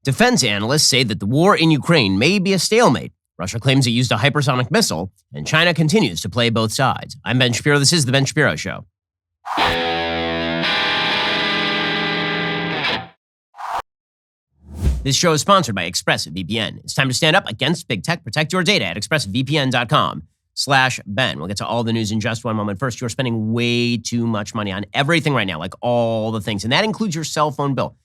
Defense analysts say that the war in Ukraine may be a stalemate. Russia claims it used a hypersonic missile, and China continues to play both sides. I'm Ben Shapiro. This is The Ben Shapiro Show. This show is sponsored by ExpressVPN. It's time to stand up against big tech. Protect your data at expressvpn.com/Ben. We'll get to all the news in just one moment. First, you're spending way too much money on everything right now, like all the things, and that includes your cell phone bill.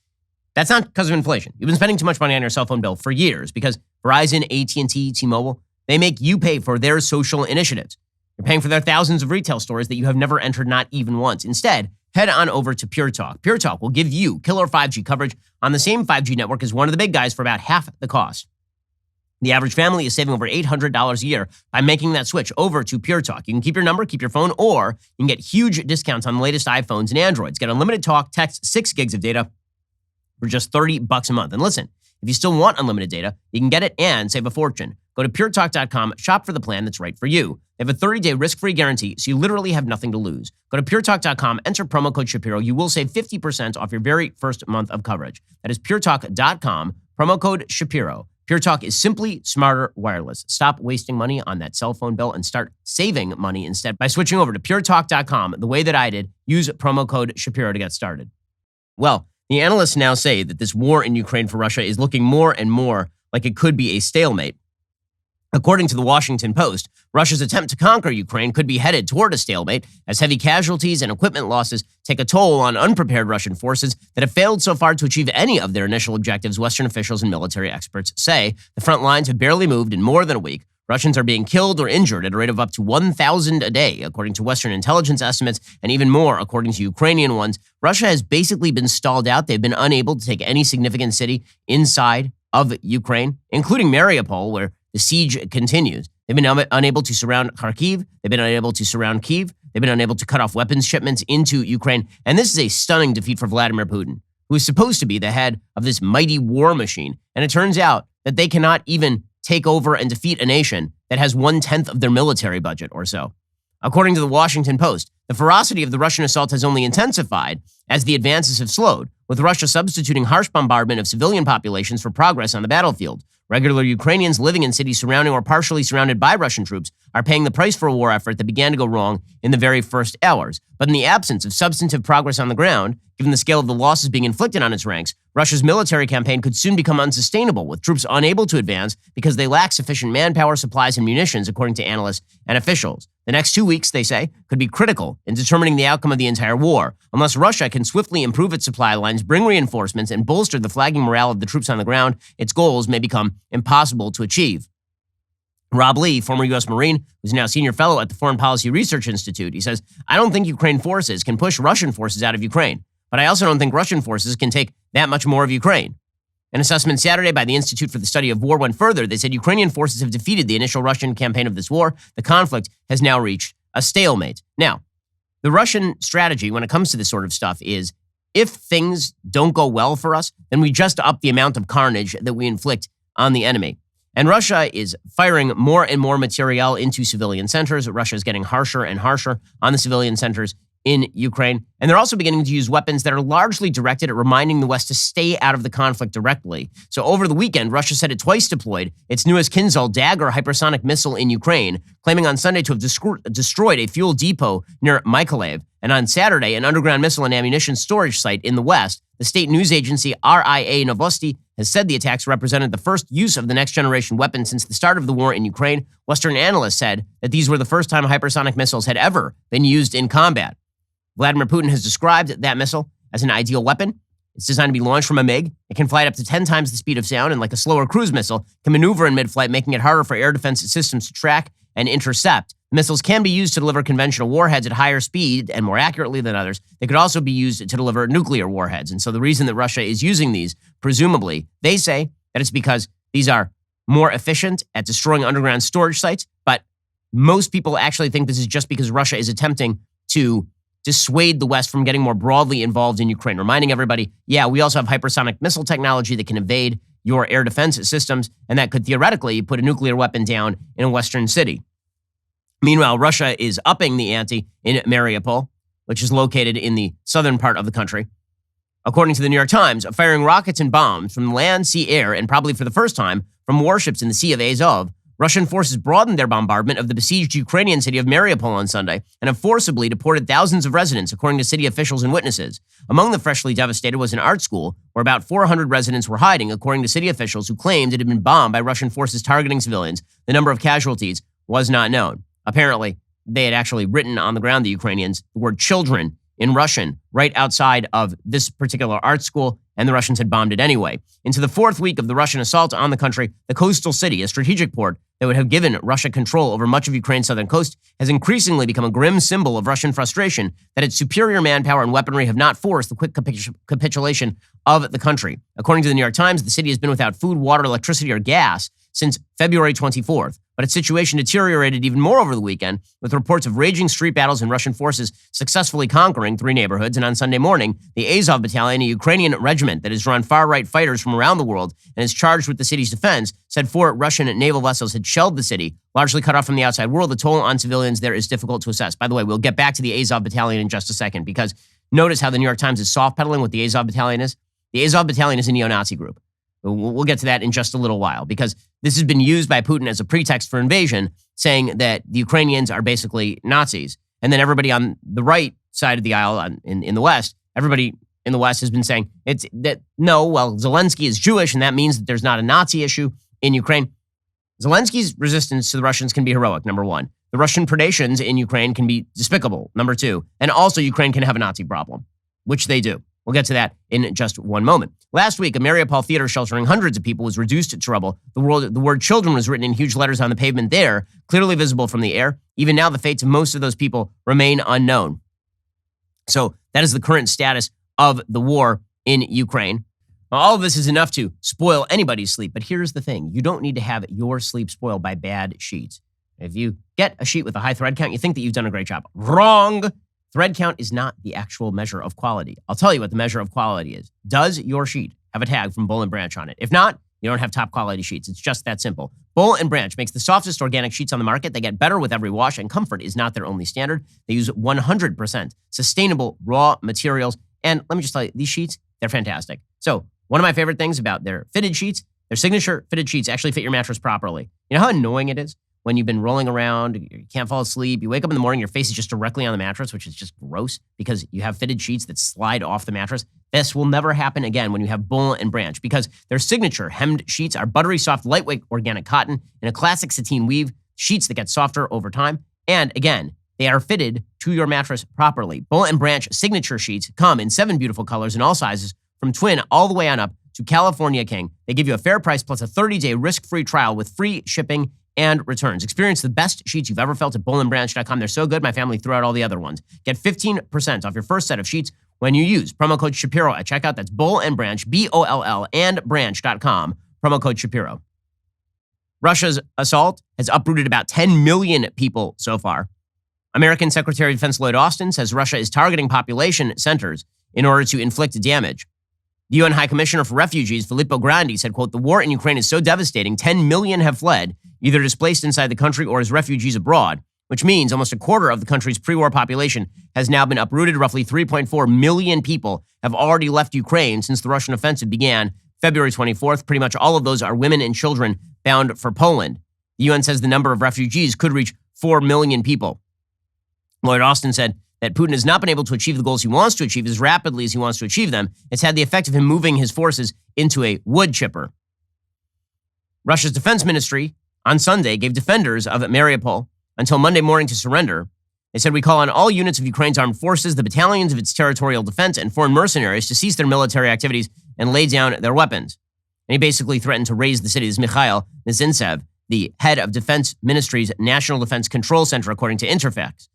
That's not because of inflation. You've been spending too much money on your cell phone bill for years because Verizon, AT&T, T-Mobile, they make you pay for their social initiatives. You're paying for their thousands of retail stores that you have never entered, not even once. Instead, head on over to Pure Talk. Pure Talk will give you killer 5G coverage on the same 5G network as one of the big guys for about half the cost. The average family is saving over $800 a year by making that switch over to Pure Talk. You can keep your number, keep your phone, or you can get huge discounts on the latest iPhones and Androids. Get unlimited talk, text, 6 gigs of data for just $30 a month. And listen, if you still want unlimited data, you can get it and save a fortune. Go to puretalk.com, shop for the plan that's right for you. They have a 30-day risk-free guarantee, so you literally have nothing to lose. Go to puretalk.com, enter promo code Shapiro. You will save 50% off your very first month of coverage. That is puretalk.com, promo code Shapiro. Pure Talk is simply smarter wireless. Stop wasting money on that cell phone bill and start saving money instead by switching over to puretalk.com the way that I did. Use promo code Shapiro to get started. Well, the analysts now say that this war in Ukraine for Russia is looking more and more like it could be a stalemate. According to the Washington Post, Russia's attempt to conquer Ukraine could be headed toward a stalemate as heavy casualties and equipment losses take a toll on unprepared Russian forces that have failed so far to achieve any of their initial objectives, Western officials and military experts say. The front lines have barely moved in more than a week. Russians are being killed or injured at a rate of up to 1,000 a day, according to Western intelligence estimates, and even more, according to Ukrainian ones. Russia has basically been stalled out. They've been unable to take any significant city inside of Ukraine, including Mariupol, where the siege continues. They've been unable to surround Kharkiv. They've been unable to surround Kyiv. They've been unable to cut off weapons shipments into Ukraine. And this is a stunning defeat for Vladimir Putin, who is supposed to be the head of this mighty war machine. And it turns out that they cannot even take over and defeat a nation that has 1/10 of their military budget or so. According to the Washington Post, the ferocity of the Russian assault has only intensified as the advances have slowed, with Russia substituting harsh bombardment of civilian populations for progress on the battlefield. Regular Ukrainians living in cities surrounding or partially surrounded by Russian troops are paying the price for a war effort that began to go wrong in the very first hours. But in the absence of substantive progress on the ground, given the scale of the losses being inflicted on its ranks, Russia's military campaign could soon become unsustainable, with troops unable to advance because they lack sufficient manpower, supplies, and munitions, according to analysts and officials. The next 2 weeks, they say, could be critical in determining the outcome of the entire war. Unless Russia can swiftly improve its supply lines, bring reinforcements, and bolster the flagging morale of the troops on the ground, its goals may become impossible to achieve. Rob Lee, former U.S. Marine, who's now senior fellow at the Foreign Policy Research Institute, he says, I don't think Ukraine forces can push Russian forces out of Ukraine, but I also don't think Russian forces can take that much more of Ukraine. An assessment Saturday by the Institute for the Study of War went further. They said Ukrainian forces have defeated the initial Russian campaign of this war. The conflict has now reached a stalemate. Now, the Russian strategy when it comes to this sort of stuff is if things don't go well for us, then we just up the amount of carnage that we inflict on the enemy. And Russia is firing more and more materiel into civilian centers. Russia is getting harsher and harsher on the civilian centers in Ukraine. And they're also beginning to use weapons that are largely directed at reminding the West to stay out of the conflict directly. So over the weekend, Russia said it twice deployed its newest Kinzhal Dagger hypersonic missile in Ukraine, claiming on Sunday to have destroyed a fuel depot near Mykolaiv. And on Saturday, an underground missile and ammunition storage site in the West. The state news agency RIA Novosti has said the attacks represented the first use of the next-generation weapon since the start of the war in Ukraine. Western analysts said that these were the first time hypersonic missiles had ever been used in combat. Vladimir Putin has described that missile as an ideal weapon. It's designed to be launched from a MiG. It can fly at up to 10 times the speed of sound and, like a slower cruise missile, can maneuver in mid-flight, making it harder for air defense systems to track and intercept. Missiles can be used to deliver conventional warheads at higher speed and more accurately than others. They could also be used to deliver nuclear warheads. And so the reason that Russia is using these, presumably, they say that it's because these are more efficient at destroying underground storage sites. But most people actually think this is just because Russia is attempting to dissuade the West from getting more broadly involved in Ukraine, reminding everybody, yeah, we also have hypersonic missile technology that can evade your air defense systems, and that could theoretically put a nuclear weapon down in a Western city. Meanwhile, Russia is upping the ante in Mariupol, which is located in the southern part of the country. According to the New York Times, firing rockets and bombs from land, sea, air, and probably for the first time from warships in the Sea of Azov, Russian forces broadened their bombardment of the besieged Ukrainian city of Mariupol on Sunday and have forcibly deported thousands of residents, according to city officials and witnesses. Among the freshly devastated was an art school where about 400 residents were hiding, according to city officials who claimed it had been bombed by Russian forces targeting civilians. The number of casualties was not known. Apparently, they had actually written on the ground, the Ukrainians, the word children in Russian right outside of this particular art school, and the Russians had bombed it anyway. Into the fourth week of the Russian assault on the country, the coastal city, a strategic port that would have given Russia control over much of Ukraine's southern coast, has increasingly become a grim symbol of Russian frustration that its superior manpower and weaponry have not forced the quick capitulation of the country. According to the New York Times, the city has been without food, water, electricity, or gas since February 24th. But its situation deteriorated even more over the weekend, with reports of raging street battles and Russian forces successfully conquering 3 neighborhoods. And on Sunday morning, the Azov Battalion, a Ukrainian regiment that has drawn far-right fighters from around the world and is charged with the city's defense, said 4 Russian naval vessels had shelled the city, largely cut off from the outside world. The toll on civilians there is difficult to assess. By the way, we'll get back to the Azov Battalion in just a second, because notice how the New York Times is soft-pedaling what the Azov Battalion is. The Azov Battalion is a neo-Nazi group. We'll get to that in just a little while, because this has been used by Putin as a pretext for invasion, saying that the Ukrainians are basically Nazis. And then everybody on the right side of the aisle in the West, everybody in the West has been saying Zelensky is Jewish, and that means that there's not a Nazi issue in Ukraine. Zelensky's resistance to the Russians can be heroic, number one. The Russian predations in Ukraine can be despicable, number two. And also Ukraine can have a Nazi problem, which they do. We'll get to that in just one moment. Last week, a Mariupol theater sheltering hundreds of people was reduced to rubble. The word children was written in huge letters on the pavement there, clearly visible from the air. Even now, the fates of most of those people remain unknown. So that is the current status of the war in Ukraine. All of this is enough to spoil anybody's sleep. But here's the thing. You don't need to have your sleep spoiled by bad sheets. If you get a sheet with a high thread count, you think that you've done a great job. Wrong. Thread count is not the actual measure of quality. I'll tell you what the measure of quality is. Does your sheet have a tag from Boll & Branch on it? If not, you don't have top quality sheets. It's just that simple. Boll & Branch makes the softest organic sheets on the market. They get better with every wash, and comfort is not their only standard. They use 100% sustainable raw materials. And let me just tell you, these sheets, they're fantastic. So one of my favorite things about their fitted sheets, their signature fitted sheets actually fit your mattress properly. You know how annoying it is when you've been rolling around, you can't fall asleep, you wake up in the morning, your face is just directly on the mattress, which is just gross because you have fitted sheets that slide off the mattress. This will never happen again when you have Boll & Branch, because their signature hemmed sheets are buttery soft, lightweight organic cotton in a classic sateen weave, sheets that get softer over time. And again, they are fitted to your mattress properly. Boll & Branch signature sheets come in 7 beautiful colors in all sizes, from twin all the way on up to California King. They give you a fair price plus a 30-day risk-free trial with free shipping and returns. Experience the best sheets you've ever felt at bollandbranch.com. They're so good, my family threw out all the other ones. Get 15% off your first set of sheets when you use promo code Shapiro at checkout. That's Boll & Branch, BOLL, and branch.com, promo code Shapiro. Russia's assault has uprooted about 10 million people so far. American Secretary of Defense Lloyd Austin says Russia is targeting population centers in order to inflict damage. The UN High Commissioner for Refugees, Filippo Grandi, said, quote, "The war in Ukraine is so devastating, 10 million have fled, either displaced inside the country or as refugees abroad, which means almost a quarter of the country's pre-war population has now been uprooted. Roughly 3.4 million people have already left Ukraine since the Russian offensive began February 24th. Pretty much all of those are women and children bound for Poland. The UN says the number of refugees could reach 4 million people. Lloyd Austin said that Putin has not been able to achieve the goals he wants to achieve as rapidly as he wants to achieve them. It's had the effect of him moving his forces into a wood chipper. Russia's defense ministry on Sunday gave defenders of Mariupol until Monday morning to surrender. They said, "We call on all units of Ukraine's armed forces, the battalions of its territorial defense, and foreign mercenaries to cease their military activities and lay down their weapons." And he basically threatened to raise the city. This is Mikhail Nizintsev, the head of Defense Ministry's National Defense Control Center, according to Interfax.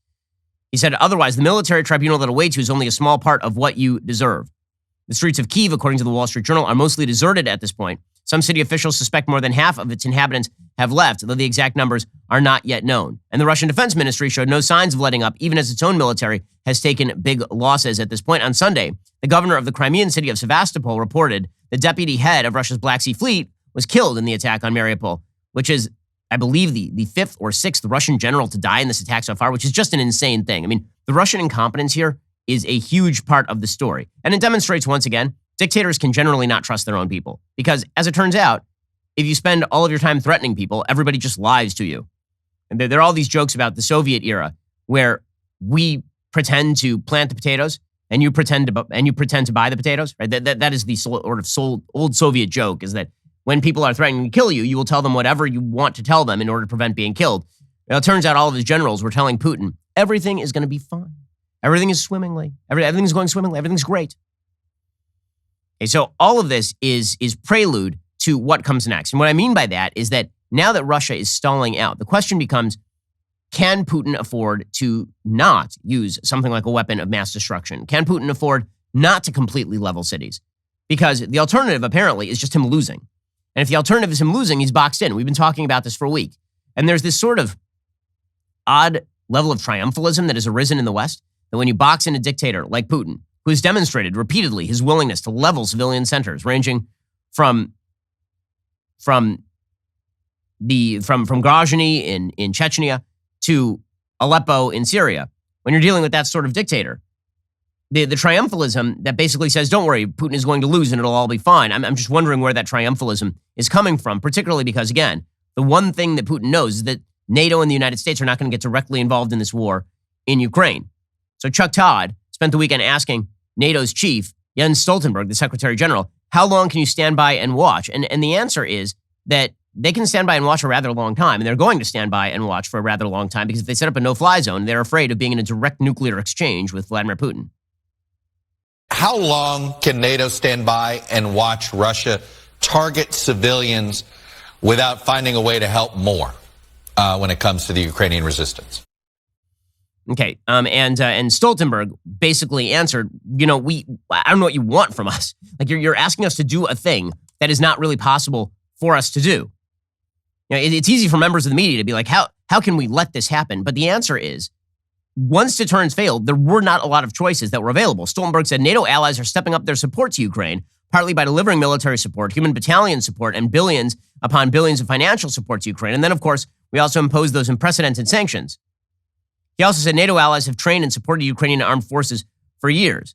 He said, "Otherwise, the military tribunal that awaits you is only a small part of what you deserve." The streets of Kyiv, according to the Wall Street Journal, are mostly deserted at this point. Some city officials suspect more than half of its inhabitants have left, though the exact numbers are not yet known. And the Russian Defense Ministry showed no signs of letting up, even as its own military has taken big losses at this point. On Sunday, the governor of the Crimean city of Sevastopol reported the deputy head of Russia's Black Sea Fleet was killed in the attack on Mariupol, which is, I believe, the fifth or sixth Russian general to die in this attack so far, which is just an insane thing. I mean, the Russian incompetence here is a huge part of the story. And it demonstrates, once again, dictators can generally not trust their own people. Because as it turns out, if you spend all of your time threatening people, everybody just lies to you. And there are all these jokes about the Soviet era where we pretend to plant the potatoes and you pretend to buy the potatoes, right? That is the sort of old Soviet joke, is that when people are threatening to kill you, you will tell them whatever you want to tell them in order to prevent being killed. It turns out all of his generals were telling Putin, everything is going to be fine. Everything is swimmingly. Everything's going swimmingly. Everything's great. Okay, so all of this is prelude to what comes next. And what I mean by that is that now that Russia is stalling out, the question becomes, can Putin afford to not use something like a weapon of mass destruction? Can Putin afford not to completely level cities? Because the alternative, apparently, is just him losing. And if the alternative is him losing, he's boxed in. We've been talking about this for a week. And there's this sort of odd level of triumphalism that has arisen in the West, that when you box in a dictator like Putin, who has demonstrated repeatedly his willingness to level civilian centers, ranging from Grozny in Chechnya to Aleppo in Syria, when you're dealing with that sort of dictator, the triumphalism that basically says, don't worry, Putin is going to lose and it'll all be fine. I'm just wondering where that triumphalism is coming from, particularly because, again, the one thing that Putin knows is that NATO and the United States are not going to get directly involved in this war in Ukraine. So Chuck Todd spent the weekend asking NATO's chief, Jens Stoltenberg, the Secretary General, how long can you stand by and watch? And the answer is that they can stand by and watch a rather long time, and they're going to stand by and watch for a rather long time, because if they set up a no-fly zone, they're afraid of being in a direct nuclear exchange with Vladimir Putin. How long can NATO stand by and watch Russia target civilians without finding a way to help more when it comes to the Ukrainian resistance? Okay, and Stoltenberg basically answered, I don't know what you want from us. Like, you're asking us to do a thing that is not really possible for us to do. It's easy for members of the media to be like, how can we let this happen? But the answer is, once deterrence failed, there were not a lot of choices that were available. Stoltenberg said NATO allies are stepping up their support to Ukraine, partly by delivering military support, human battalion support, and billions upon billions of financial support to Ukraine. And then, of course, we also imposed those unprecedented sanctions. He also said NATO allies have trained and supported Ukrainian armed forces for years.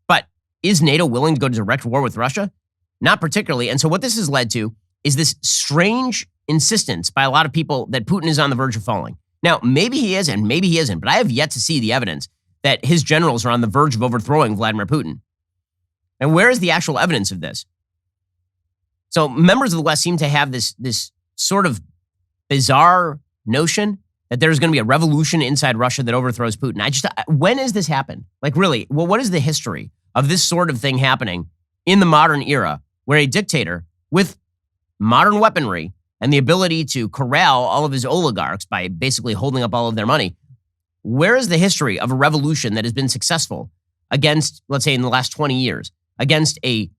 But is NATO willing to go to direct war with Russia? Not particularly. And so what this has led to is this strange insistence by a lot of people that Putin is on the verge of falling. Now, maybe he is and maybe he isn't, but I have yet to see the evidence that his generals are on the verge of overthrowing Vladimir Putin. And where is the actual evidence of this? So members of the West seem to have this sort of bizarre notion that there's going to be a revolution inside Russia that overthrows Putin. When has this happened? Like, really, well, what is the history of this sort of thing happening in the modern era, where a dictator with modern weaponry and the ability to corral all of his oligarchs by basically holding up all of their money, where is the history of a revolution that has been successful against, let's say in the last 20 years, against a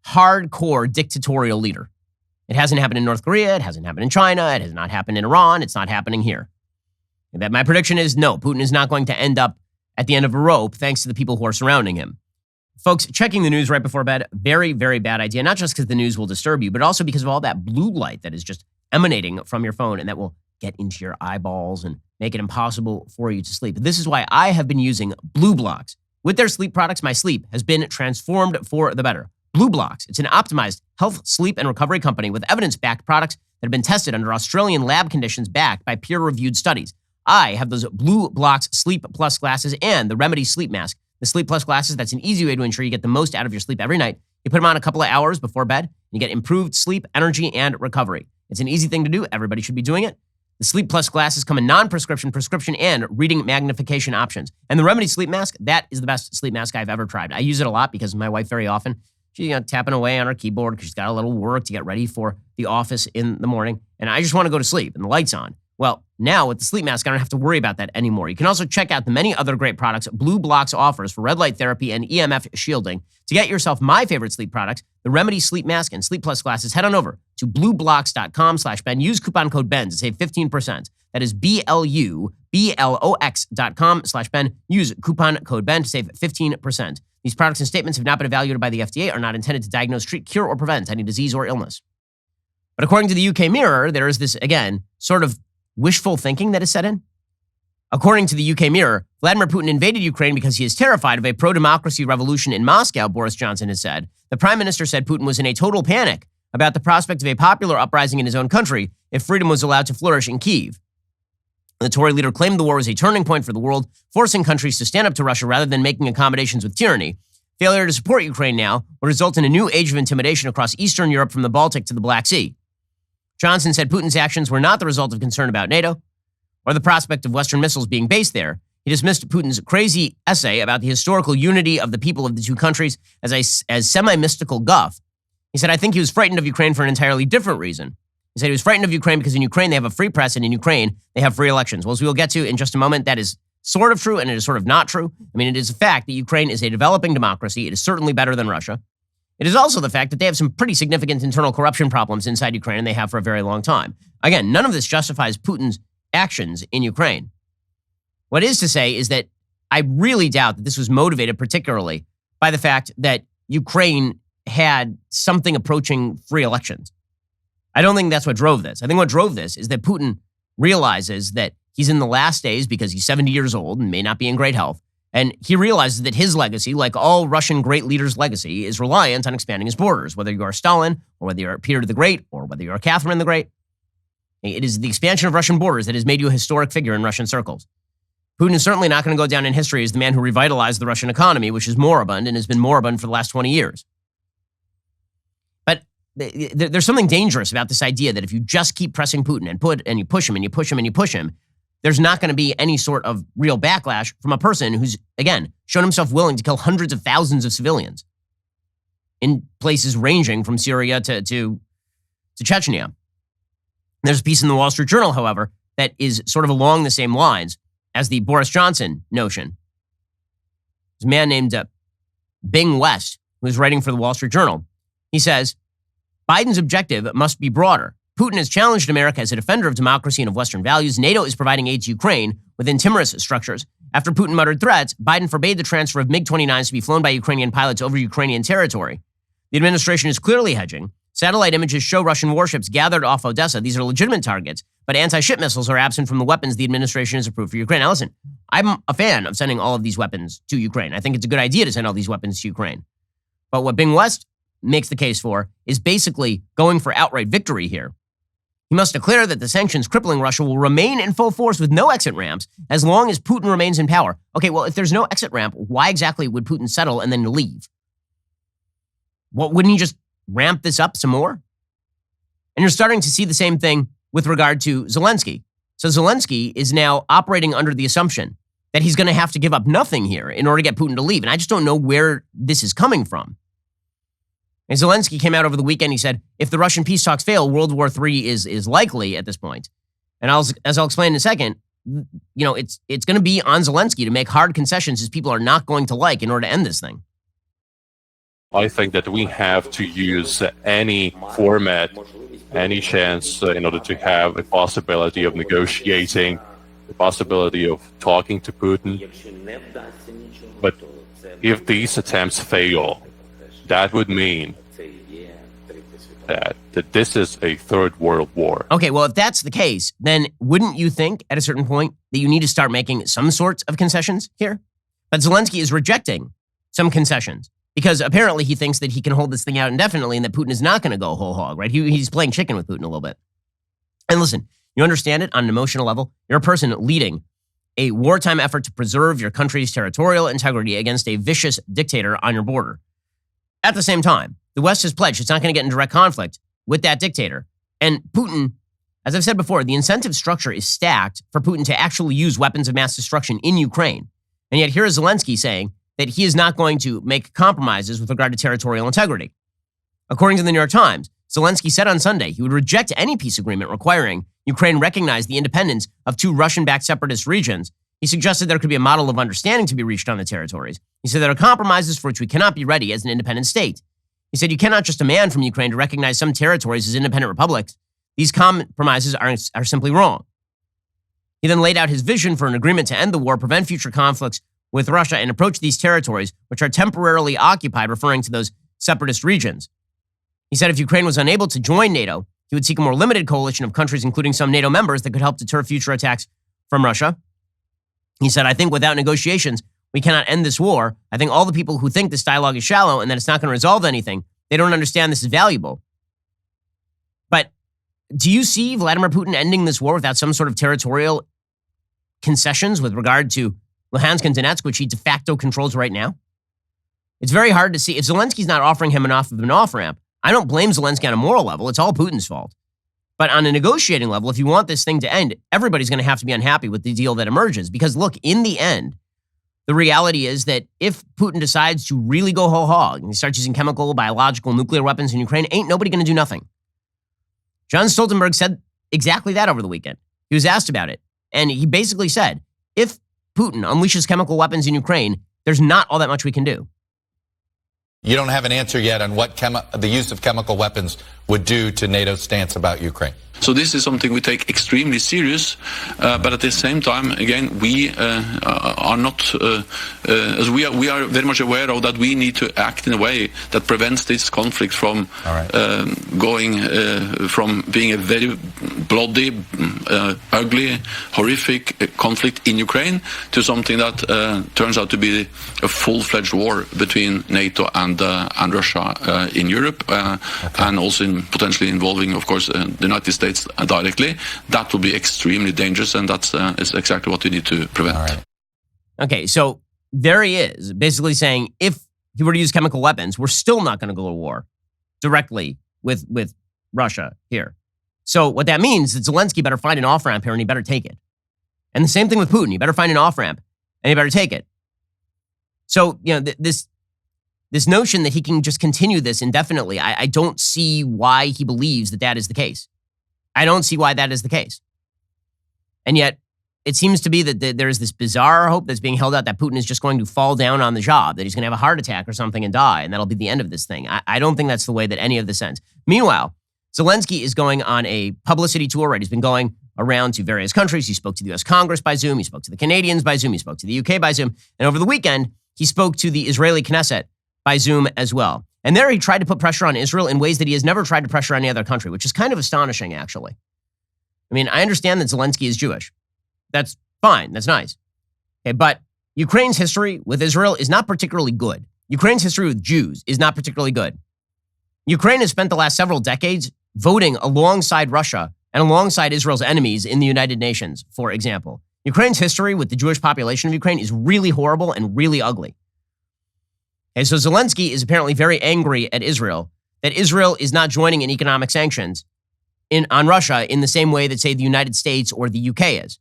hardcore dictatorial leader? It hasn't happened in North Korea. It hasn't happened in China. It has not happened in Iran. It's not happening here. And that my prediction is no, Putin is not going to end up at the end of a rope thanks to the people who are surrounding him. Folks, checking the news right before bed, very, very bad idea. Not just because the news will disturb you, but also because of all that blue light that is just emanating from your phone and that will get into your eyeballs and make it impossible for you to sleep. This is why I have been using Blue Blocks. With their sleep products, my sleep has been transformed for the better. Blue Blocks, it's an optimized health, sleep, and recovery company with evidence-backed products that have been tested under Australian lab conditions backed by peer-reviewed studies. I have those Blue Blocks Sleep Plus glasses and the Remedy Sleep Mask. The Sleep Plus glasses, that's an easy way to ensure you get the most out of your sleep every night. You put them on a couple of hours before bed, and you get improved sleep, energy, and recovery. It's an easy thing to do. Everybody should be doing it. The Sleep Plus glasses come in non-prescription, prescription, and reading magnification options. And the Remedy Sleep Mask, that is the best sleep mask I've ever tried. I use it a lot because my wife very often, she's tapping away on her keyboard because she's got a little work to get ready for the office in the morning. And I just want to go to sleep and the light's on. Well, now with the sleep mask, I don't have to worry about that anymore. You can also check out the many other great products Blue Blocks offers for red light therapy and EMF shielding. To get yourself my favorite sleep products, the Remedy Sleep Mask and Sleep Plus glasses, head on over to blueblocks.com/Ben. Use coupon code Ben to save 15%. That is BLUBLOX.com/Ben. Use coupon code Ben to save 15%. These products and statements have not been evaluated by the FDA, are not intended to diagnose, treat, cure, or prevent any disease or illness. But according to the UK Mirror, there is this, again, sort of wishful thinking that is set in. According to the UK Mirror, Vladimir Putin invaded Ukraine because he is terrified of a pro-democracy revolution in Moscow, Boris Johnson has said. The prime minister said Putin was in a total panic about the prospect of a popular uprising in his own country if freedom was allowed to flourish in Kyiv. The Tory leader claimed the war was a turning point for the world, forcing countries to stand up to Russia rather than making accommodations with tyranny. Failure to support Ukraine now would result in a new age of intimidation across Eastern Europe from the Baltic to the Black Sea. Johnson said Putin's actions were not the result of concern about NATO or the prospect of Western missiles being based there. He dismissed Putin's crazy essay about the historical unity of the people of the two countries as semi-mystical guff. He said, I think he was frightened of Ukraine for an entirely different reason. He said he was frightened of Ukraine because in Ukraine they have a free press and in Ukraine they have free elections. Well, as we will get to in just a moment, that is sort of true and it is sort of not true. I mean, it is a fact that Ukraine is a developing democracy. It is certainly better than Russia. It is also the fact that they have some pretty significant internal corruption problems inside Ukraine, and they have for a very long time. Again, none of this justifies Putin's actions in Ukraine. What is to say is that I really doubt that this was motivated particularly by the fact that Ukraine had something approaching free elections. I don't think that's what drove this. I think what drove this is that Putin realizes that he's in the last days because he's 70 years old and may not be in great health. And he realizes that his legacy, like all Russian great leaders' legacy, is reliant on expanding his borders, whether you are Stalin or whether you're Peter the Great or whether you're Catherine the Great. It is the expansion of Russian borders that has made you a historic figure in Russian circles. Putin is certainly not going to go down in history as the man who revitalized the Russian economy, which is moribund and has been moribund for the last 20 years. But there's something dangerous about this idea that if you just keep pressing Putin and you push him and you push him and you push him, there's not going to be any sort of real backlash from a person who's, again, shown himself willing to kill hundreds of thousands of civilians in places ranging from Syria to Chechnya. There's a piece in the Wall Street Journal, however, that is sort of along the same lines as the Boris Johnson notion. There's a man named Bing West, who's writing for the Wall Street Journal. He says, Biden's objective must be broader. Putin has challenged America as a defender of democracy and of Western values. NATO is providing aid to Ukraine within timorous structures. After Putin muttered threats, Biden forbade the transfer of MiG-29s to be flown by Ukrainian pilots over Ukrainian territory. The administration is clearly hedging. Satellite images show Russian warships gathered off Odessa. These are legitimate targets, but anti-ship missiles are absent from the weapons the administration has approved for Ukraine. Now listen, I'm a fan of sending all of these weapons to Ukraine. I think it's a good idea to send all these weapons to Ukraine. But what Bing West makes the case for is basically going for outright victory here. He must declare that the sanctions crippling Russia will remain in full force with no exit ramps as long as Putin remains in power. Okay, well, if there's no exit ramp, why exactly would Putin settle and then leave? Well, wouldn't he just ramp this up some more? And you're starting to see the same thing with regard to Zelensky. So Zelensky is now operating under the assumption that he's going to have to give up nothing here in order to get Putin to leave. And I just don't know where this is coming from. And Zelensky came out over the weekend. He said, if the Russian peace talks fail, World War III is likely at this point. And as I'll explain in a second, it's going to be on Zelensky to make hard concessions his people are not going to like in order to end this thing. I think that we have to use any format, any chance in order to have a possibility of negotiating, the possibility of talking to Putin. But if these attempts fail, that would mean that this is a third world war. Okay, well, if that's the case, then wouldn't you think at a certain point that you need to start making some sorts of concessions here? But Zelensky is rejecting some concessions because apparently he thinks that he can hold this thing out indefinitely and that Putin is not going to go whole hog, right? He's playing chicken with Putin a little bit. And listen, you understand it on an emotional level. You're a person leading a wartime effort to preserve your country's territorial integrity against a vicious dictator on your border. At the same time, the West has pledged it's not going to get in direct conflict with that dictator. And Putin, as I've said before, the incentive structure is stacked for Putin to actually use weapons of mass destruction in Ukraine. And yet here is Zelensky saying that he is not going to make compromises with regard to territorial integrity. According to the New York Times, Zelensky said on Sunday he would reject any peace agreement requiring Ukraine recognize the independence of two Russian-backed separatist regions. He suggested there could be a model of understanding to be reached on the territories. He said there are compromises for which we cannot be ready as an independent state. He said you cannot just demand from Ukraine to recognize some territories as independent republics. These compromises are simply wrong. He then laid out his vision for an agreement to end the war, prevent future conflicts with Russia, and approach these territories, which are temporarily occupied, referring to those separatist regions. He said if Ukraine was unable to join NATO, he would seek a more limited coalition of countries, including some NATO members, that could help deter future attacks from Russia. He said, I think without negotiations, we cannot end this war. I think all the people who think this dialogue is shallow and that it's not going to resolve anything, they don't understand this is valuable. But do you see Vladimir Putin ending this war without some sort of territorial concessions with regard to Luhansk and Donetsk, which he de facto controls right now? It's very hard to see. If Zelensky's not offering him enough of an off-ramp, I don't blame Zelensky on a moral level. It's all Putin's fault. But on a negotiating level, if you want this thing to end, everybody's going to have to be unhappy with the deal that emerges. Because look, in the end, the reality is that if Putin decides to really go whole hog and he starts using chemical, biological, nuclear weapons in Ukraine, ain't nobody going to do nothing. John Stoltenberg said exactly that over the weekend. He was asked about it. And he basically said, if Putin unleashes chemical weapons in Ukraine, there's not all that much we can do. You don't have an answer yet on what the use of chemical weapons would do to NATO's stance about Ukraine. So this is something we take extremely serious, but at the same time, again, we are not, as we are very much aware of that we need to act in a way that prevents this conflict from going from being a very bloody, ugly, horrific conflict in Ukraine to something that turns out to be a full-fledged war between NATO and Russia in Europe, and also potentially involving, of course, the United States directly. That will be extremely dangerous, and that's is exactly what we need to prevent. All right. Okay, so there he is, basically saying if he were to use chemical weapons, we're still not going to go to war directly with Russia here. So what that means is that Zelensky better find an off-ramp here and he better take it. And the same thing with Putin. He better find an off-ramp and he better take it. So, you know, this notion that he can just continue this indefinitely, I don't see why he believes that that is the case. I don't see why that is the case. And yet, it seems to be that there is this bizarre hope that's being held out that Putin is just going to fall down on the job, that he's going to have a heart attack or something and die, and that'll be the end of this thing. I don't think that's the way that any of this ends. Meanwhile, Zelensky is going on a publicity tour, right? He's been going around to various countries. He spoke to the U.S. Congress by Zoom. He spoke to the Canadians by Zoom. He spoke to the UK by Zoom. And over the weekend, he spoke to the Israeli Knesset by Zoom as well. And there he tried to put pressure on Israel in ways that he has never tried to pressure any other country, which is kind of astonishing, actually. I mean, I understand that Zelensky is Jewish. That's fine. That's nice. Okay, but Ukraine's history with Israel is not particularly good. Ukraine's history with Jews is not particularly good. Ukraine has spent the last several decades voting alongside Russia and alongside Israel's enemies in the United Nations, for example. Ukraine's history with the Jewish population of Ukraine is really horrible and really ugly. Okay, so Zelensky is apparently very angry at Israel, that Israel is not joining in economic sanctions on Russia in the same way that, say, the United States or the UK is.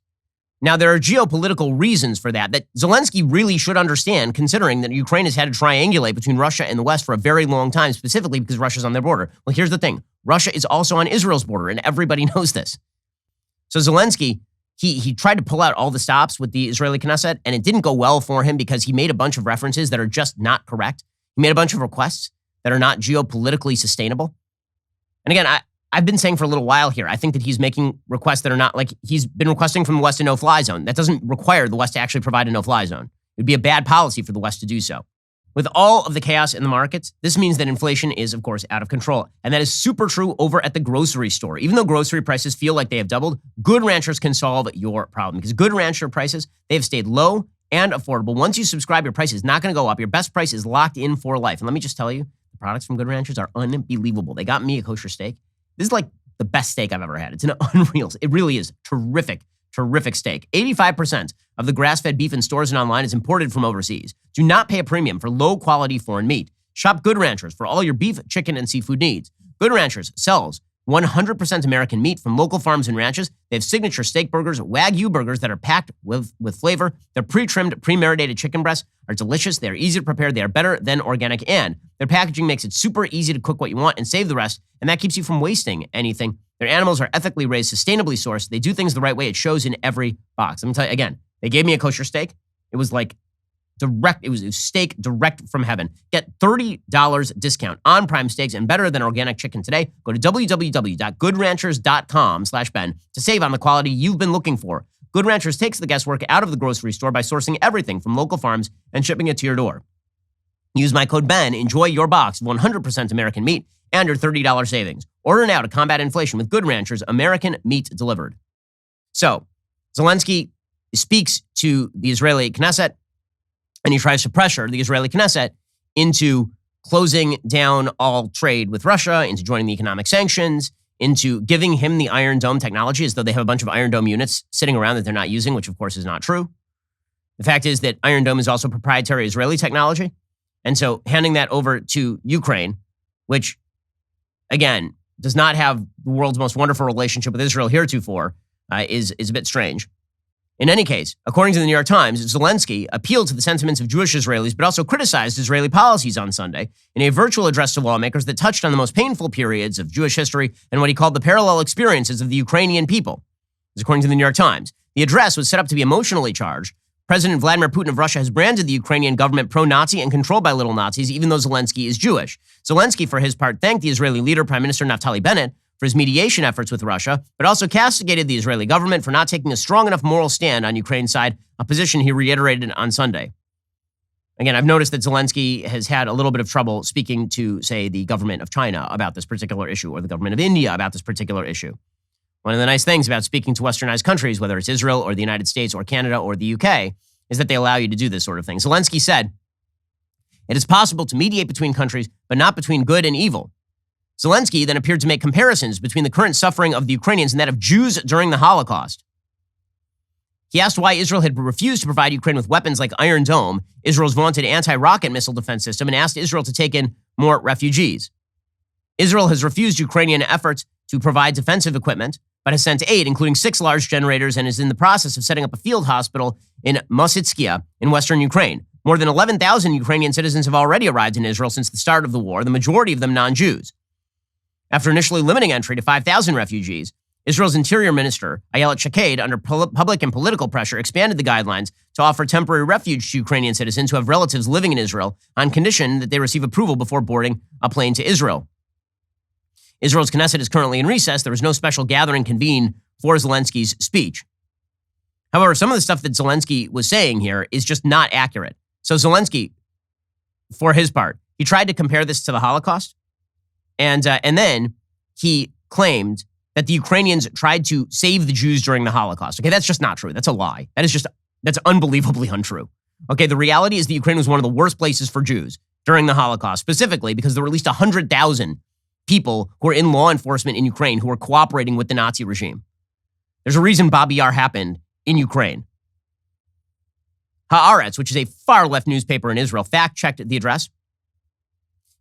Now, there are geopolitical reasons for that Zelensky really should understand, considering that Ukraine has had to triangulate between Russia and the West for a very long time, specifically because Russia's on their border. Well, here's the thing. Russia is also on Israel's border, and everybody knows this. So Zelensky, he tried to pull out all the stops with the Israeli Knesset, and it didn't go well for him because he made a bunch of references that are just not correct. He made a bunch of requests that are not geopolitically sustainable. And again, I've been saying for a little while here, I think that he's making requests that are not like he's been requesting from the West a no-fly zone. That doesn't require the West to actually provide a no-fly zone. It would be a bad policy for the West to do so. With all of the chaos in the markets, this means that inflation is, of course, out of control. And that is super true over at the grocery store. Even though grocery prices feel like they have doubled, Good Ranchers can solve your problem because Good Rancher prices, they have stayed low and affordable. Once you subscribe, your price is not going to go up. Your best price is locked in for life. And let me just tell you, the products from Good Ranchers are unbelievable. They got me a kosher steak. This is like the best steak I've ever had. It's an unreal, it really is terrific steak. 85% of the grass-fed beef in stores and online is imported from overseas. Do not pay a premium for low-quality foreign meat. Shop Good Ranchers for all your beef, chicken, and seafood needs. Good Ranchers sells 100% American meat from local farms and ranches. They have signature steak burgers, Wagyu burgers that are packed with flavor. Their pre-trimmed, pre-marinated chicken breasts are delicious. They are easy to prepare. They are better than organic. And their packaging makes it super easy to cook what you want and save the rest. And that keeps you from wasting anything. Their animals are ethically raised, sustainably sourced. They do things the right way. It shows in every box. Let me tell you again, they gave me a kosher steak. It was like direct. It was steak direct from heaven. Get $30 discount on Prime Steaks and better than organic chicken today. Go to www.goodranchers.com/Ben to save on the quality you've been looking for. Good Ranchers takes the guesswork out of the grocery store by sourcing everything from local farms and shipping it to your door. Use my code Ben. Enjoy your box of 100% American meat and your $30 savings. Order now to combat inflation with Good Ranchers American meat delivered. So, Zelensky speaks to the Israeli Knesset, and he tries to pressure the Israeli Knesset into closing down all trade with Russia, into joining the economic sanctions, into giving him the Iron Dome technology as though they have a bunch of Iron Dome units sitting around that they're not using, which of course is not true. The fact is that Iron Dome is also proprietary Israeli technology. And so handing that over to Ukraine, which, again, does not have the world's most wonderful relationship with Israel heretofore, is a bit strange. In any case, according to the New York Times, Zelensky appealed to the sentiments of Jewish Israelis, but also criticized Israeli policies on Sunday in a virtual address to lawmakers that touched on the most painful periods of Jewish history and what he called the parallel experiences of the Ukrainian people. As according to the New York Times, the address was set up to be emotionally charged. President Vladimir Putin of Russia has branded the Ukrainian government pro-Nazi and controlled by little Nazis, even though Zelensky is Jewish. Zelensky, for his part, thanked the Israeli leader, Prime Minister Naftali Bennett, for his mediation efforts with Russia, but also castigated the Israeli government for not taking a strong enough moral stand on Ukraine's side, a position he reiterated on Sunday. Again, I've noticed that Zelensky has had a little bit of trouble speaking to, say, the government of China about this particular issue or the government of India about this particular issue. One of the nice things about speaking to westernized countries, whether it's Israel or the United States or Canada or the UK, is that they allow you to do this sort of thing. Zelensky said, "It is possible to mediate between countries, but not between good and evil." Zelensky then appeared to make comparisons between the current suffering of the Ukrainians and that of Jews during the Holocaust. He asked why Israel had refused to provide Ukraine with weapons like Iron Dome, Israel's vaunted anti-rocket missile defense system, and asked Israel to take in more refugees. Israel has refused Ukrainian efforts to provide defensive equipment, but has sent aid, including 6 large generators, and is in the process of setting up a field hospital in Mosytskia in western Ukraine. More than 11,000 Ukrainian citizens have already arrived in Israel since the start of the war, the majority of them non-Jews. After initially limiting entry to 5,000 refugees, Israel's Interior Minister, Ayelet Shaked, under public and political pressure, expanded the guidelines to offer temporary refuge to Ukrainian citizens who have relatives living in Israel on condition that they receive approval before boarding a plane to Israel. Israel's Knesset is currently in recess. There was no special gathering convened for Zelensky's speech. However, some of the stuff that Zelensky was saying here is just not accurate. So Zelensky, for his part, he tried to compare this to the Holocaust. And then he claimed that the Ukrainians tried to save the Jews during the Holocaust. Okay, that's just not true. That's a lie. That's unbelievably untrue. Okay, the reality is that Ukraine was one of the worst places for Jews during the Holocaust, specifically because there were at least 100,000 people who were in law enforcement in Ukraine who were cooperating with the Nazi regime. There's a reason Babi Yar happened in Ukraine. Haaretz, which is a far-left newspaper in Israel, fact-checked the address.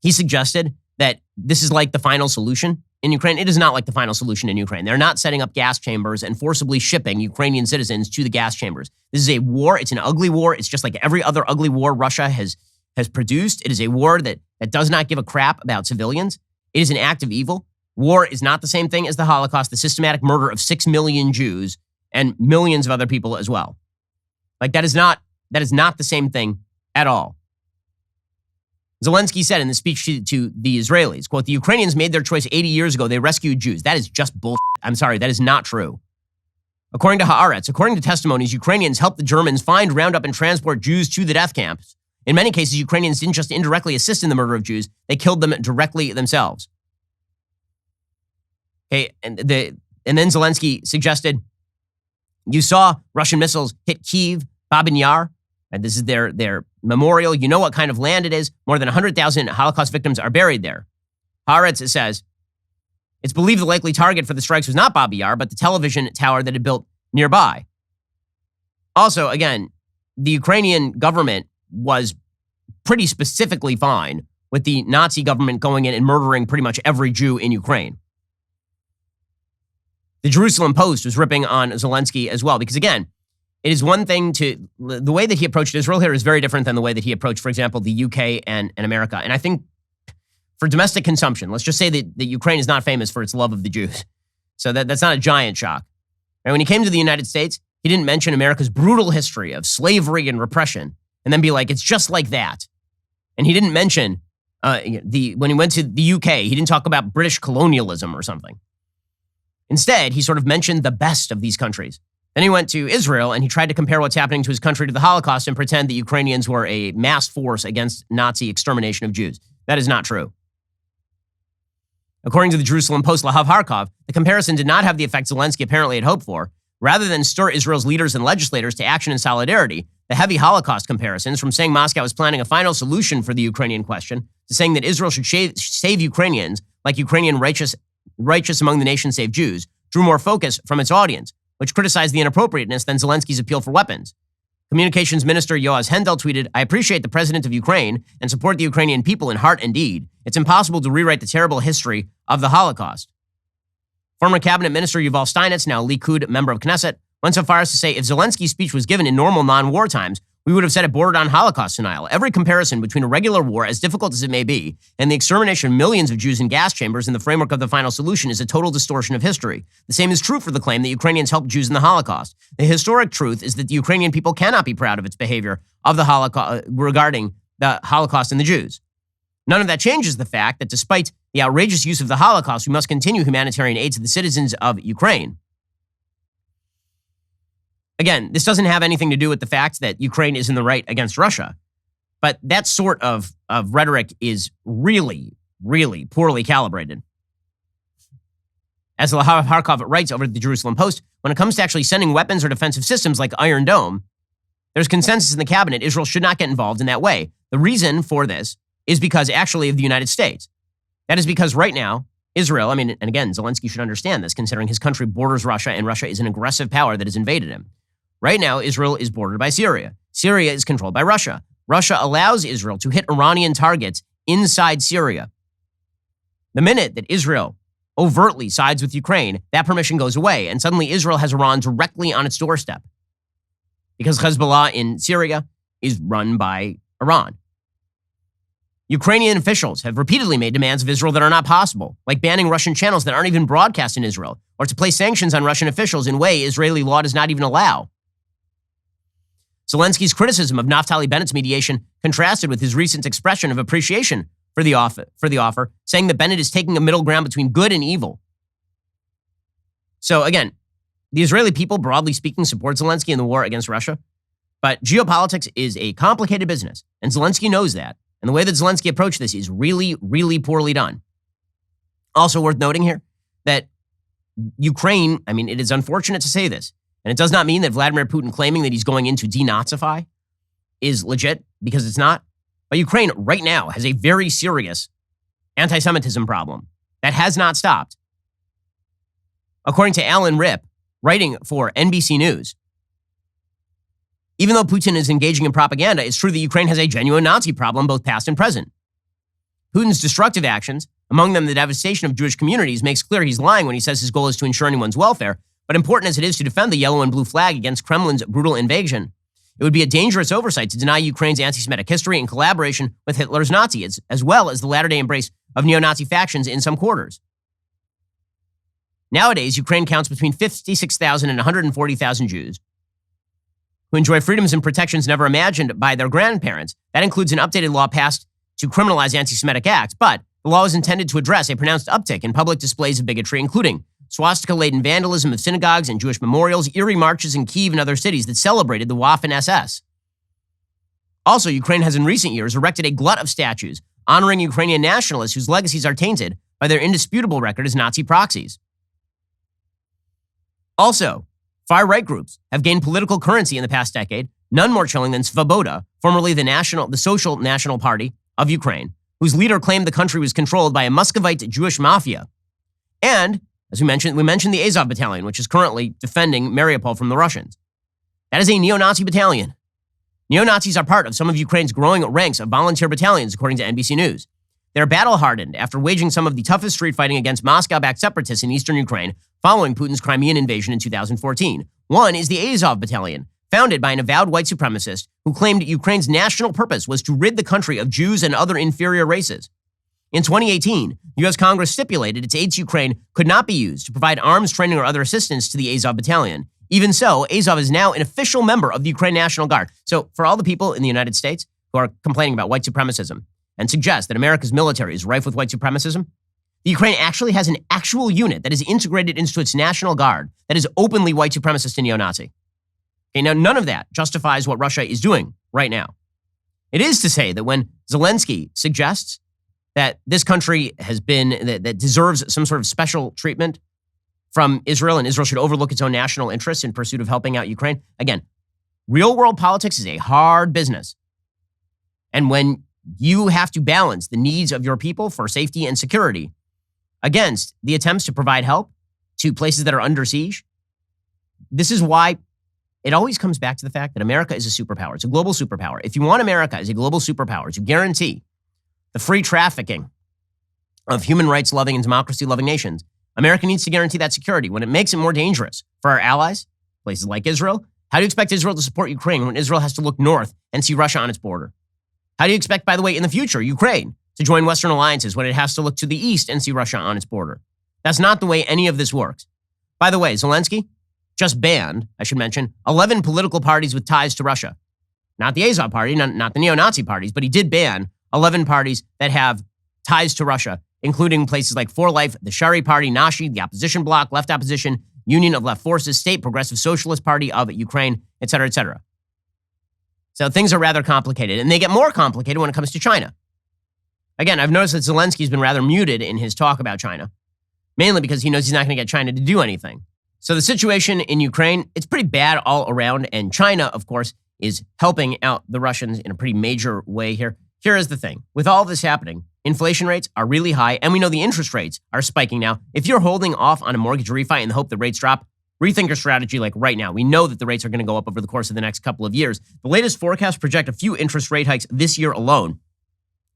He suggested that this is like the final solution in Ukraine. It is not like the final solution in Ukraine. They're not setting up gas chambers and forcibly shipping Ukrainian citizens to the gas chambers. This is a war. It's an ugly war. It's just like every other ugly war Russia has produced. It is a war that does not give a crap about civilians. It is an act of evil. War is not the same thing as the Holocaust, the systematic murder of 6 million Jews and millions of other people as well. Like that is not the same thing at all. Zelensky said in the speech to the Israelis, quote, "The Ukrainians made their choice 80 years ago. They rescued Jews." That is just bullshit. I'm sorry, that is not true. According to Haaretz, according to testimonies, Ukrainians helped the Germans find, round up, and transport Jews to the death camps. In many cases, Ukrainians didn't just indirectly assist in the murder of Jews, they killed them directly themselves. Okay, and then Zelensky suggested, you saw Russian missiles hit Kyiv, Babin Yar, and this is their memorial. You know what kind of land it is. More than 100,000 Holocaust victims are buried there. Haaretz says, it's believed the likely target for the strikes was not Babi Yar, but the television tower that had built nearby. Also, again, the Ukrainian government was pretty specifically fine with the Nazi government going in and murdering pretty much every Jew in Ukraine. The Jerusalem Post was ripping on Zelensky as well, because again, it is one thing the way that he approached Israel here is very different than the way that he approached, for example, the UK and America. And I think for domestic consumption, let's just say that Ukraine is not famous for its love of the Jews. So that's not a giant shock. And when he came to the United States, he didn't mention America's brutal history of slavery and repression and then be like, it's just like that. And he didn't mention when he went to the UK, he didn't talk about British colonialism or something. Instead, he sort of mentioned the best of these countries. Then he went to Israel and he tried to compare what's happening to his country to the Holocaust and pretend that Ukrainians were a mass force against Nazi extermination of Jews. That is not true. According to the Jerusalem Post, Lahav Harkov, the comparison did not have the effect Zelensky apparently had hoped for. Rather than stir Israel's leaders and legislators to action and solidarity, the heavy Holocaust comparisons, from saying Moscow is planning a final solution for the Ukrainian question to saying that Israel should save Ukrainians like Ukrainian righteous among the nations save Jews, drew more focus from its audience, which criticized the inappropriateness than Zelensky's appeal for weapons. Communications Minister Yoaz Hendel tweeted, "I appreciate the president of Ukraine and support the Ukrainian people in heart and deed. It's impossible to rewrite the terrible history of the Holocaust." Former cabinet minister Yuval Steinitz, now Likud member of Knesset, went so far as to say, if Zelensky's speech was given in normal non-war times, we would have said it bordered on Holocaust denial. Every comparison between a regular war, as difficult as it may be, and the extermination of millions of Jews in gas chambers in the framework of the final solution is a total distortion of history. The same is true for the claim that Ukrainians helped Jews in the Holocaust. The historic truth is that the Ukrainian people cannot be proud of its behavior of the Holocaust regarding the Holocaust and the Jews. None of that changes the fact that despite the outrageous use of the Holocaust, we must continue humanitarian aid to the citizens of Ukraine. Again, this doesn't have anything to do with the fact that Ukraine is in the right against Russia, but that sort of rhetoric is really, really poorly calibrated. As Lahav Harkov writes over at the Jerusalem Post, when it comes to actually sending weapons or defensive systems like Iron Dome, there's consensus in the cabinet Israel should not get involved in that way. The reason for this is because actually of the United States. That is because right now, Israel, and again, Zelensky should understand this, considering his country borders Russia, and Russia is an aggressive power that has invaded him. Right now, Israel is bordered by Syria. Syria is controlled by Russia. Russia allows Israel to hit Iranian targets inside Syria. The minute that Israel overtly sides with Ukraine, that permission goes away, and suddenly Israel has Iran directly on its doorstep. Because Hezbollah in Syria is run by Iran. Ukrainian officials have repeatedly made demands of Israel that are not possible, like banning Russian channels that aren't even broadcast in Israel, or to place sanctions on Russian officials in a way Israeli law does not even allow. Zelensky's criticism of Naftali Bennett's mediation contrasted with his recent expression of appreciation for the offer, saying that Bennett is taking a middle ground between good and evil. So again, the Israeli people, broadly speaking, support Zelensky in the war against Russia, but geopolitics is a complicated business, and Zelensky knows that. And the way that Zelensky approached this is really, really poorly done. Also worth noting here that Ukraine, it is unfortunate to say this, and it does not mean that Vladimir Putin claiming that he's going in to denazify is legit, because it's not. But Ukraine right now has a very serious anti-Semitism problem that has not stopped. According to Alan Ripp, writing for NBC News, even though Putin is engaging in propaganda, it's true that Ukraine has a genuine Nazi problem, both past and present. Putin's destructive actions, among them the devastation of Jewish communities, makes clear he's lying when he says his goal is to ensure anyone's welfare. But important as it is to defend the yellow and blue flag against Kremlin's brutal invasion, it would be a dangerous oversight to deny Ukraine's anti-Semitic history in collaboration with Hitler's Nazis, as well as the latter-day embrace of neo-Nazi factions in some quarters. Nowadays, Ukraine counts between 56,000 and 140,000 Jews who enjoy freedoms and protections never imagined by their grandparents. That includes an updated law passed to criminalize anti-Semitic acts, but the law is intended to address a pronounced uptick in public displays of bigotry, including swastika-laden vandalism of synagogues and Jewish memorials, eerie marches in Kyiv and other cities that celebrated the Waffen-SS. Also, Ukraine has in recent years erected a glut of statues honoring Ukrainian nationalists whose legacies are tainted by their indisputable record as Nazi proxies. Also, far-right groups have gained political currency in the past decade, none more chilling than Svoboda, formerly the Social National Party of Ukraine, whose leader claimed the country was controlled by a Muscovite Jewish mafia. And, as we mentioned the Azov Battalion, which is currently defending Mariupol from the Russians. That is a neo-Nazi battalion. Neo-Nazis are part of some of Ukraine's growing ranks of volunteer battalions, according to NBC News. They're battle-hardened after waging some of the toughest street fighting against Moscow-backed separatists in eastern Ukraine following Putin's Crimean invasion in 2014. One is the Azov Battalion, founded by an avowed white supremacist who claimed Ukraine's national purpose was to rid the country of Jews and other inferior races. In 2018, the U.S. Congress stipulated its aid to Ukraine could not be used to provide arms, training, or other assistance to the Azov Battalion. Even so, Azov is now an official member of the Ukraine National Guard. So for all the people in the United States who are complaining about white supremacism and suggest that America's military is rife with white supremacism, the Ukraine actually has an actual unit that is integrated into its National Guard that is openly white supremacist and neo-Nazi. Okay, now none of that justifies what Russia is doing right now. It is to say that when Zelensky suggests that this country has been, that deserves some sort of special treatment from Israel, and Israel should overlook its own national interests in pursuit of helping out Ukraine. Again, real world politics is a hard business. And when you have to balance the needs of your people for safety and security against the attempts to provide help to places that are under siege, this is why it always comes back to the fact that America is a superpower. It's a global superpower. If you want America as a global superpower to guarantee the free trafficking of human rights loving and democracy loving nations, America needs to guarantee that security. When it makes it more dangerous for our allies, places like Israel, how do you expect Israel to support Ukraine when Israel has to look north and see Russia on its border? How do you expect, by the way, in the future, Ukraine to join Western alliances when it has to look to the east and see Russia on its border? That's not the way any of this works. By the way, Zelensky just banned, I should mention, 11 political parties with ties to Russia. Not the Azov party, not the neo-Nazi parties, but he did ban 11 parties that have ties to Russia, including places like For Life, the Shari Party, Nashi, the Opposition Bloc, Left Opposition, Union of Left Forces, State Progressive Socialist Party of Ukraine, et cetera, et cetera. So things are rather complicated, and they get more complicated when it comes to China. Again, I've noticed that Zelensky's been rather muted in his talk about China, mainly because he knows he's not going to get China to do anything. So the situation in Ukraine, it's pretty bad all around, and China, of course, is helping out the Russians in a pretty major way here. Here is the thing. With all this happening, inflation rates are really high, and we know the interest rates are spiking now. If you're holding off on a mortgage refi in the hope that rates drop, rethink your strategy like right now. We know that the rates are going to go up over the course of the next couple of years. The latest forecasts project a few interest rate hikes this year alone.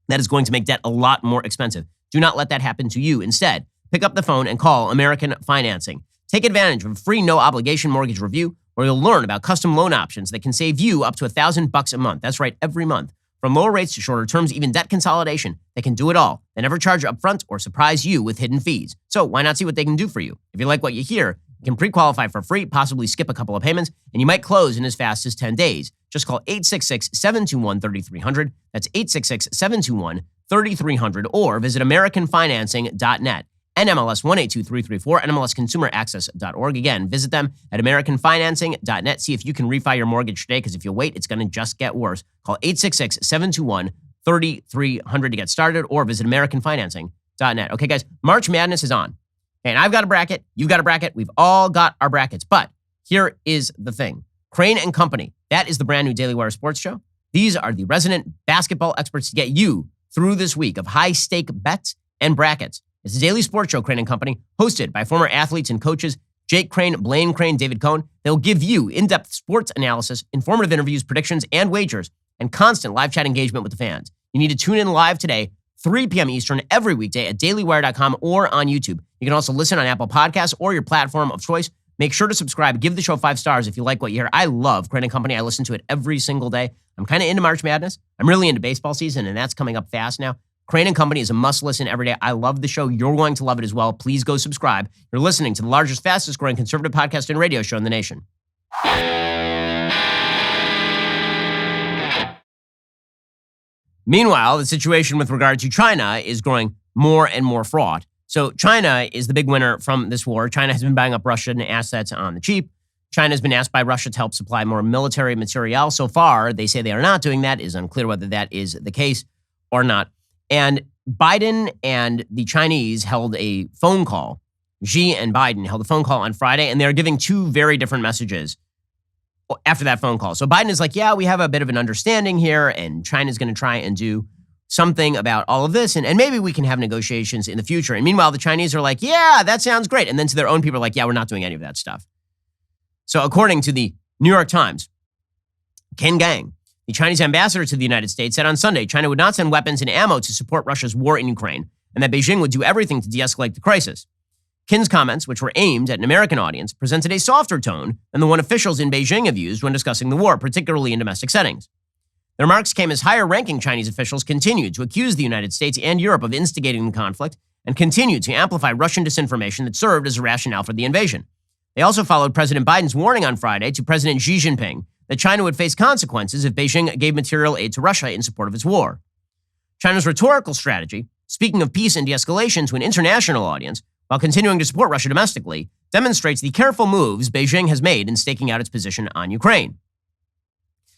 That is going to make debt a lot more expensive. Do not let that happen to you. Instead, pick up the phone and call American Financing. Take advantage of a free no-obligation mortgage review where you'll learn about custom loan options that can save you up to $1,000 a month. That's right, every month. From lower rates to shorter terms, even debt consolidation, they can do it all. They never charge upfront or surprise you with hidden fees. So why not see what they can do for you? If you like what you hear, you can pre-qualify for free, possibly skip a couple of payments, and you might close in as fast as 10 days. Just call 866-721-3300. That's 866-721-3300, or visit AmericanFinancing.net. NMLS 182334, NMLSConsumerAccess.org. Again, visit them at AmericanFinancing.net. See if you can refi your mortgage today, because if you wait, it's going to just get worse. Call 866-721-3300 to get started, or visit AmericanFinancing.net. Okay, guys, March Madness is on. And I've got a bracket. You've got a bracket. We've all got our brackets. But here is the thing. Crane and Company, that is the brand new Daily Wire sports show. These are the resident basketball experts to get you through this week of high-stake bets and brackets. It's a daily sports show, Crane and Company, hosted by former athletes and coaches Jake Crane, Blaine Crane, David Cohn. They'll give you in-depth sports analysis, informative interviews, predictions, and wagers, and constant live chat engagement with the fans. You need to tune in live today, 3 p.m. Eastern, every weekday at dailywire.com or on YouTube. You can also listen on Apple Podcasts or your platform of choice. Make sure to subscribe. Give the show 5 stars if you like what you hear. I love Crane and Company. I listen to it every single day. I'm kind of into March Madness. I'm really into baseball season, and that's coming up fast now. Crane and Company is a must-listen every day. I love the show. You're going to love it as well. Please go subscribe. You're listening to the largest, fastest-growing conservative podcast and radio show in the nation. Meanwhile, the situation with regard to China is growing more and more fraught. So China is the big winner from this war. China has been buying up Russian assets on the cheap. China has been asked by Russia to help supply more military materiel. So far, they say they are not doing that. It is unclear whether that is the case or not. And Biden and the Chinese held a phone call. Xi and Biden held a phone call on Friday, and they're giving 2 very different messages after that phone call. So Biden is like, yeah, we have a bit of an understanding here, and China's going to try and do something about all of this, and maybe we can have negotiations in the future. And meanwhile, the Chinese are like, yeah, that sounds great. And then to their own people are like, yeah, we're not doing any of that stuff. So according to the New York Times, Ken Gang, the Chinese ambassador to the United States, said on Sunday China would not send weapons and ammo to support Russia's war in Ukraine, and that Beijing would do everything to de-escalate the crisis. Kin's comments, which were aimed at an American audience, presented a softer tone than the one officials in Beijing have used when discussing the war, particularly in domestic settings. The remarks came as higher-ranking Chinese officials continued to accuse the United States and Europe of instigating the conflict and continued to amplify Russian disinformation that served as a rationale for the invasion. They also followed President Biden's warning on Friday to President Xi Jinping that China would face consequences if Beijing gave material aid to Russia in support of its war. China's rhetorical strategy, speaking of peace and de-escalation to an international audience while continuing to support Russia domestically, demonstrates the careful moves Beijing has made in staking out its position on Ukraine.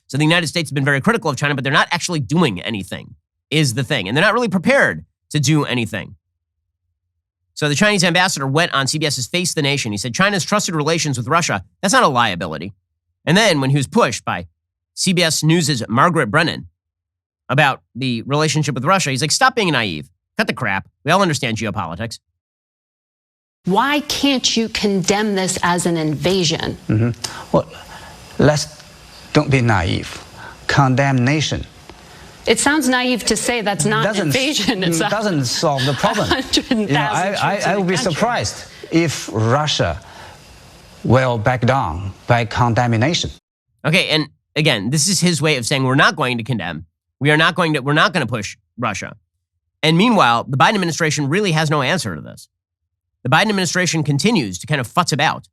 So the United States has been very critical of China, but they're not actually doing anything, is the thing. And they're not really prepared to do anything. So the Chinese ambassador went on CBS's Face the Nation. He said China's trusted relations with Russia, that's not a liability. And then when he was pushed by CBS News' Margaret Brennan about the relationship with Russia, he's like, stop being naive. Cut the crap. We all understand geopolitics. Why can't you condemn this as an invasion? Well, don't be naive. Condemnation. It sounds naive to say that's not an invasion. It doesn't solve the problem. 100,000 I would be surprised if Russia will back down by condemnation. Okay, and again, this is his way of saying we're not going to condemn. We're not going to push Russia. And meanwhile, the Biden administration really has no answer to this. The Biden administration continues to kind of futz about.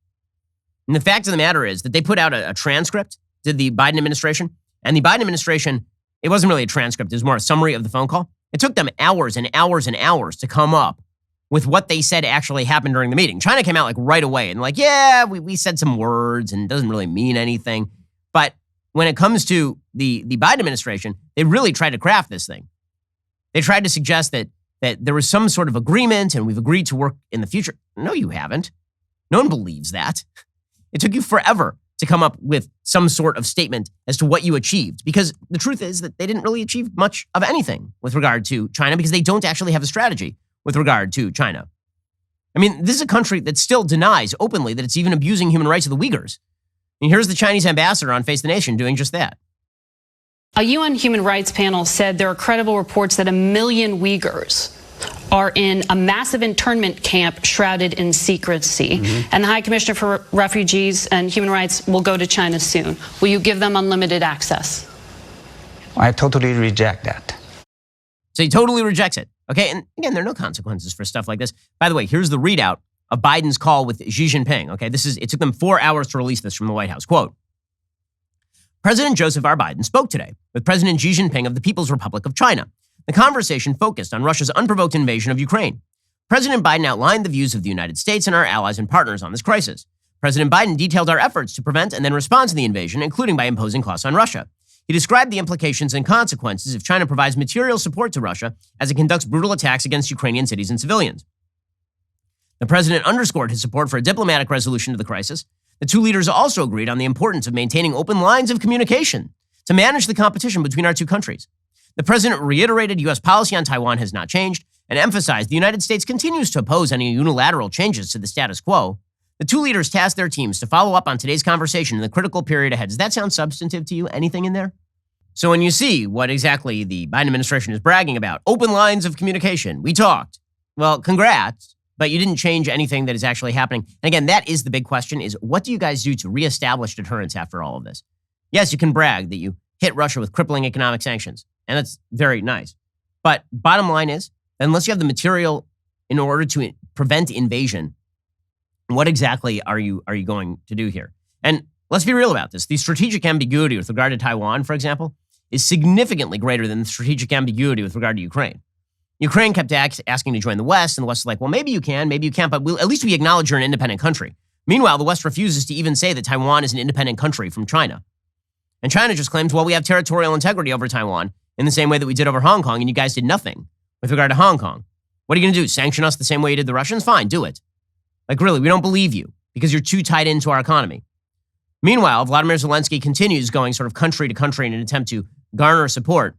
And the fact of the matter is that they put out a transcript to the Biden administration, and the Biden administration, it wasn't really a transcript, it was more a summary of the phone call. It took them hours and hours and hours to come up with what they said actually happened during the meeting. China came out like right away and like, yeah, we said some words and it doesn't really mean anything. But when it comes to the Biden administration, they really tried to craft this thing. They tried to suggest that there was some sort of agreement and we've agreed to work in the future. No, you haven't. No one believes that. It took you forever to come up with some sort of statement as to what you achieved, because the truth is that they didn't really achieve much of anything with regard to China because they don't actually have a strategy with regard to China. I mean, this is a country that still denies openly that it's even abusing human rights of the Uyghurs. And here's the Chinese ambassador on Face the Nation doing just that. A UN human rights panel said there are credible reports that 1 million Uyghurs are in a massive internment camp shrouded in secrecy. And the High Commissioner for Refugees and Human Rights will go to China soon. Will you give them unlimited access? I totally reject that. So he totally rejects it. Okay, and again, there are no consequences for stuff like this. By the way, here's the readout of Biden's call with Xi Jinping. Okay, it took them 4 hours to release this from the White House. Quote, President Joseph R. Biden spoke today with President Xi Jinping of the People's Republic of China. The conversation focused on Russia's unprovoked invasion of Ukraine. President Biden outlined the views of the United States and our allies and partners on this crisis. President Biden detailed our efforts to prevent and then respond to the invasion, including by imposing costs on Russia. He described the implications and consequences if China provides material support to Russia as it conducts brutal attacks against Ukrainian cities and civilians. The president underscored his support for a diplomatic resolution to the crisis. The two leaders also agreed on the importance of maintaining open lines of communication to manage the competition between our two countries. The president reiterated U.S. policy on Taiwan has not changed and emphasized the United States continues to oppose any unilateral changes to the status quo. The two leaders tasked their teams to follow up on today's conversation in the critical period ahead. Does that sound substantive to you? Anything in there? So when you see what exactly the Biden administration is bragging about, open lines of communication, we talked. Well, congrats, but you didn't change anything that is actually happening. And again, that is the big question is what do you guys do to reestablish deterrence after all of this? Yes, you can brag that you hit Russia with crippling economic sanctions. And that's very nice. But bottom line is, unless you have the material in order to prevent invasion, what exactly are you going to do here? And let's be real about this. The strategic ambiguity with regard to Taiwan, for example, is significantly greater than the strategic ambiguity with regard to Ukraine. Ukraine kept asking to join the West, and the West is like, well, maybe you can, maybe you can't, but at least we acknowledge you're an independent country. Meanwhile, the West refuses to even say that Taiwan is an independent country from China. And China just claims, well, we have territorial integrity over Taiwan, in the same way that we did over Hong Kong, and you guys did nothing with regard to Hong Kong. What are you going to do? Sanction us the same way you did the Russians? Fine, do it. Like, really, we don't believe you because you're too tied into our economy. Meanwhile, Vladimir Zelensky continues going sort of country to country in an attempt to garner support.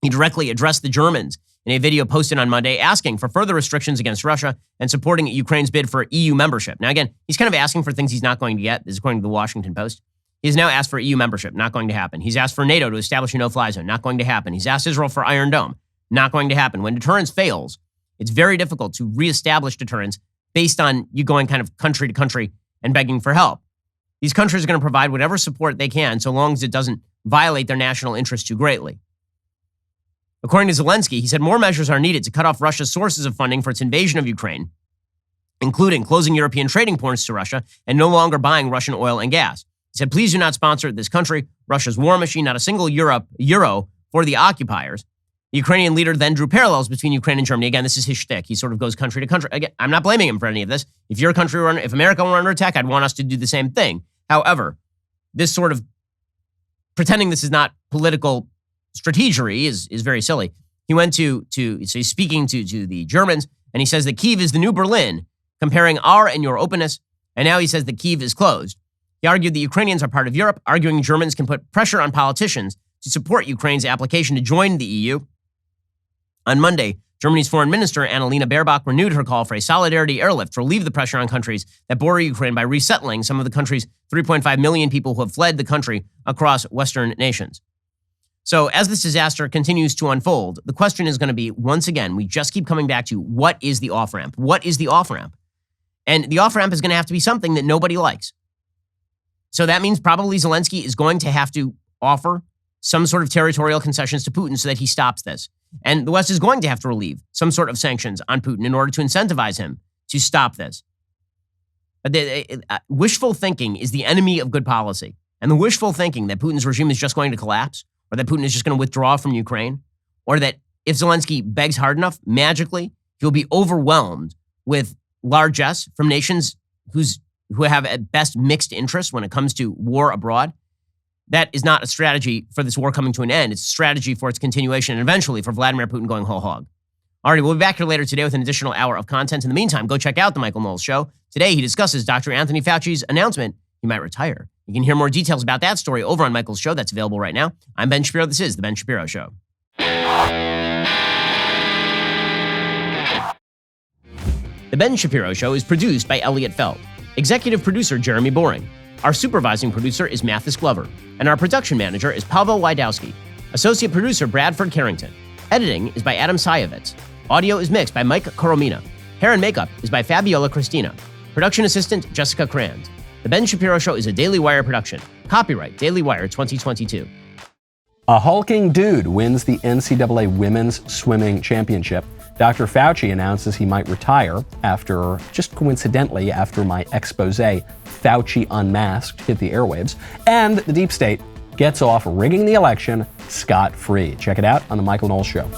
He directly addressed the Germans in a video posted on Monday asking for further restrictions against Russia and supporting Ukraine's bid for EU membership. Now, again, he's kind of asking for things he's not going to get. This is according to the Washington Post. He's now asked for EU membership, not going to happen. He's asked for NATO to establish a no-fly zone, not going to happen. He's asked Israel for Iron Dome, not going to happen. When deterrence fails, it's very difficult to reestablish deterrence based on you going kind of country to country and begging for help. These countries are going to provide whatever support they can so long as it doesn't violate their national interests too greatly. According to Zelensky, he said more measures are needed to cut off Russia's sources of funding for its invasion of Ukraine, including closing European trading ports to Russia and no longer buying Russian oil and gas. He said, please do not sponsor this country, Russia's war machine, not a single euro for the occupiers. The Ukrainian leader then drew parallels between Ukraine and Germany. Again, this is his shtick. He sort of goes country to country. Again, I'm not blaming him for any of this. If your country were, if America were under attack, I'd want us to do the same thing. However, this sort of pretending this is not political strategery is very silly. He went so he's speaking to the Germans And he says that Kyiv is the new Berlin, comparing our and your openness. And now he says that Kyiv is closed. He argued that Ukrainians are part of Europe, arguing Germans can put pressure on politicians to support Ukraine's application to join the EU. On Monday, Germany's foreign minister, Annalena Baerbock, renewed her call for a solidarity airlift to relieve the pressure on countries that border Ukraine by resettling some of the country's 3.5 million people who have fled the country across Western nations. So as this disaster continues to unfold, the question is going to be, once again, we just keep coming back to what is the off-ramp? What is the off-ramp? And the off-ramp is going to have to be something that nobody likes. So that means probably Zelensky is going to have to offer some sort of territorial concessions to Putin so that he stops this. And the West is going to have to relieve some sort of sanctions on Putin in order to incentivize him to stop this. But wishful thinking is the enemy of good policy. And the wishful thinking that Putin's regime is just going to collapse, or that Putin is just going to withdraw from Ukraine, or that if Zelensky begs hard enough, magically, he'll be overwhelmed with largesse from nations who have at best mixed interests when it comes to war abroad. That is not a strategy for this war coming to an end. It's a strategy for its continuation and eventually for Vladimir Putin going whole hog. All right, we'll be back here later today with an additional hour of content. In the meantime, go check out The Michael Knowles Show. Today, he discusses Dr. Anthony Fauci's announcement he might retire. You can hear more details about that story over on Michael's show. That's available right now. I'm Ben Shapiro. This is The Ben Shapiro Show. The Ben Shapiro Show is produced by Elliot Feld. Executive producer Jeremy Boring. Our supervising producer is Mathis Glover. And our production manager is Pavel Wydowski. Associate producer Bradford Carrington. Editing is by Adam Sayevitz. Audio is mixed by Mike Coromina. Hair and makeup is by Fabiola Cristina. Production assistant Jessica Crand. The Ben Shapiro Show is a Daily Wire production. Copyright Daily Wire 2022. A hulking dude wins the NCAA Women's Swimming Championship. Dr. Fauci announces he might retire after, just coincidentally, after my expose, Fauci Unmasked, hit the airwaves. And the deep state gets off rigging the election scot-free. Check it out on The Michael Knowles Show.